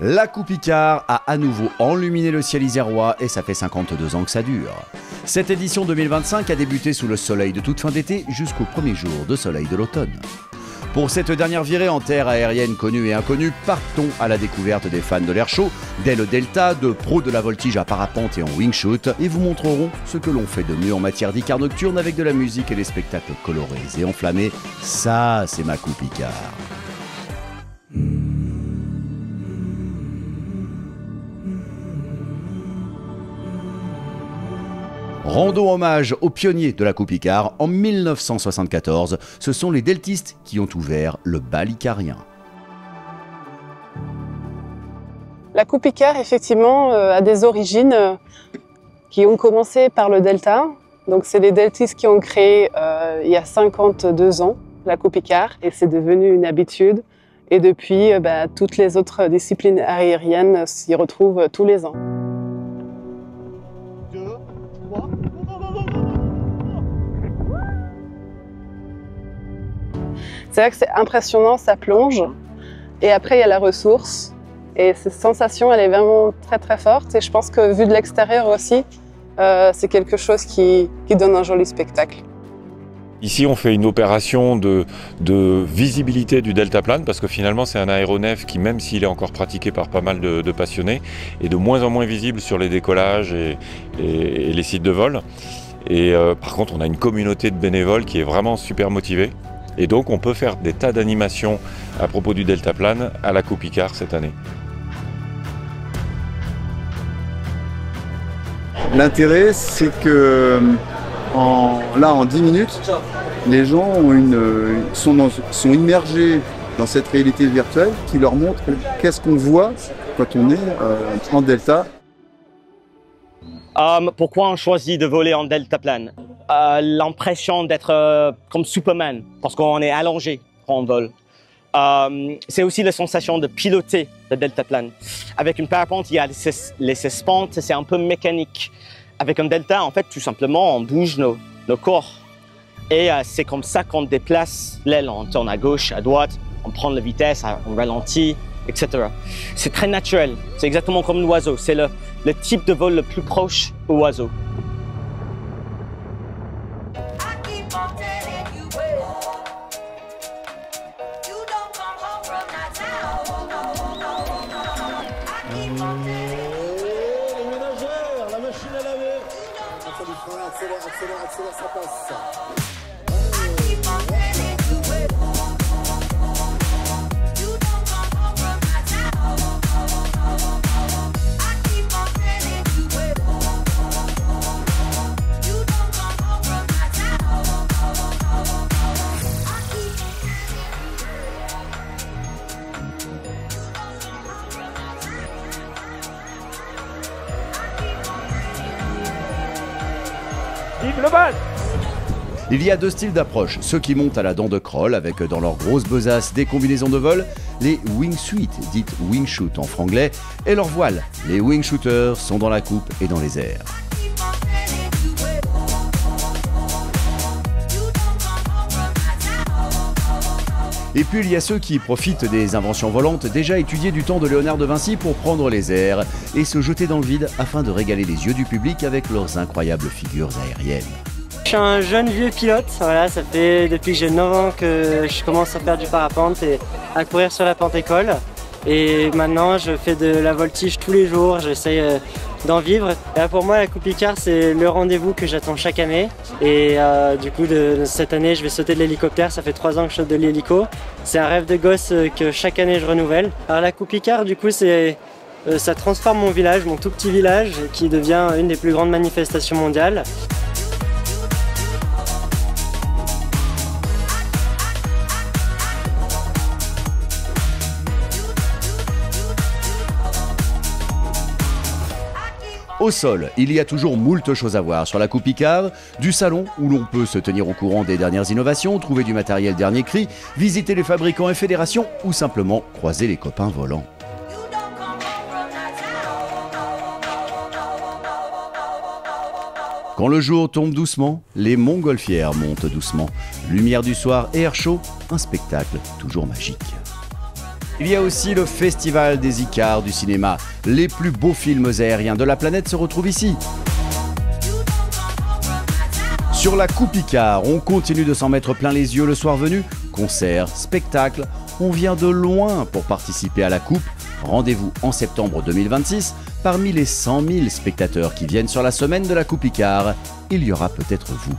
La Coupe Icare a à nouveau enluminé le ciel isérois et ça fait 52 ans que ça dure. Cette édition 2025 a débuté sous le soleil de toute fin d'été jusqu'au premier jour de soleil de l'automne. Pour cette dernière virée en terre aérienne connue et inconnue, partons à la découverte des fans de l'air chaud, d'Aile Delta, de pros de la voltige à parapente et en wing shoot, et vous montrerons ce que l'on fait de mieux en matière d'Icare nocturne avec de la musique et des spectacles colorés et enflammés. Ça, c'est ma Coupe Icare. Rendons hommage aux pionniers de la Coupe Icare. En 1974, ce sont les deltistes qui ont ouvert le bal icarien. La Coupe Icare, effectivement, a des origines qui ont commencé par le Delta. Donc, c'est les deltistes qui ont créé, il y a 52 ans, la Coupe Icare. Et c'est devenu une habitude. Et depuis, toutes les autres disciplines aériennes s'y retrouvent tous les ans. C'est vrai que c'est impressionnant, ça plonge. Et après, il y a la ressource. Et cette sensation, elle est vraiment très très forte. Et je pense que vu de l'extérieur aussi, c'est quelque chose qui donne un joli spectacle. Ici, on fait une opération de visibilité du deltaplane parce que finalement, c'est un aéronef qui, même s'il est encore pratiqué par pas mal de passionnés, est de moins en moins visible sur les décollages et les sites de vol. Et par contre, on a une communauté de bénévoles qui est vraiment super motivée. Et donc, on peut faire des tas d'animations à propos du deltaplane à la Coupe Icare cette année. L'intérêt, c'est que en 10 minutes, les gens sont immergés dans cette réalité virtuelle qui leur montre qu'est-ce qu'on voit quand on est en delta. Pourquoi on choisit de voler en deltaplane? L'impression d'être comme Superman, parce qu'on est allongé quand on vole. C'est aussi la sensation de piloter le deltaplane. Avec une parapente, il y a les suspentes, c'est un peu mécanique. Avec un delta, en fait, tout simplement, on bouge nos corps. Et c'est comme ça qu'on déplace l'aile. On tourne à gauche, à droite, on prend la vitesse, on ralentit, etc. C'est très naturel. C'est exactement comme l'oiseau. C'est le type de vol le plus proche au oiseau. La machine à laver. Accélère, ça passe. Vive le bal! Il y a deux styles d'approche, ceux qui montent à la dent de Kroll avec dans leurs grosses besaces des combinaisons de vol, les wingsuits, dites wingshoot en franglais, et leurs voiles. Les wingshooters sont dans la coupe et dans les airs. Et puis il y a ceux qui profitent des inventions volantes déjà étudiées du temps de Léonard de Vinci pour prendre les airs et se jeter dans le vide afin de régaler les yeux du public avec leurs incroyables figures aériennes. Je suis un jeune vieux pilote, voilà, ça fait depuis que j'ai 9 ans que je commence à faire du parapente et à courir sur la pente école. Et maintenant je fais de la voltige tous les jours, j'essaye d'en vivre. Et là, pour moi, la Coupe Icare, c'est le rendez-vous que j'attends chaque année. Et du coup, cette année, je vais sauter de l'hélicoptère. Ça fait 3 ans que je saute de l'hélico. C'est un rêve de gosse que chaque année, je renouvelle. Alors la Coupe Icare, du coup, ça transforme mon village, mon tout petit village, qui devient une des plus grandes manifestations mondiales. Au sol, il y a toujours moult choses à voir sur la Coupe Icare, du salon où l'on peut se tenir au courant des dernières innovations, trouver du matériel dernier cri, visiter les fabricants et fédérations ou simplement croiser les copains volants. Quand le jour tombe doucement, les montgolfières montent doucement. Lumière du soir et air chaud, un spectacle toujours magique. Il y a aussi le Festival des Icars du cinéma. Les plus beaux films aériens de la planète se retrouvent ici. Sur la Coupe Icare, on continue de s'en mettre plein les yeux le soir venu. Concerts, spectacles, on vient de loin pour participer à la Coupe. Rendez-vous en septembre 2026. Parmi les 100 000 spectateurs qui viennent sur la semaine de la Coupe Icare, il y aura peut-être vous.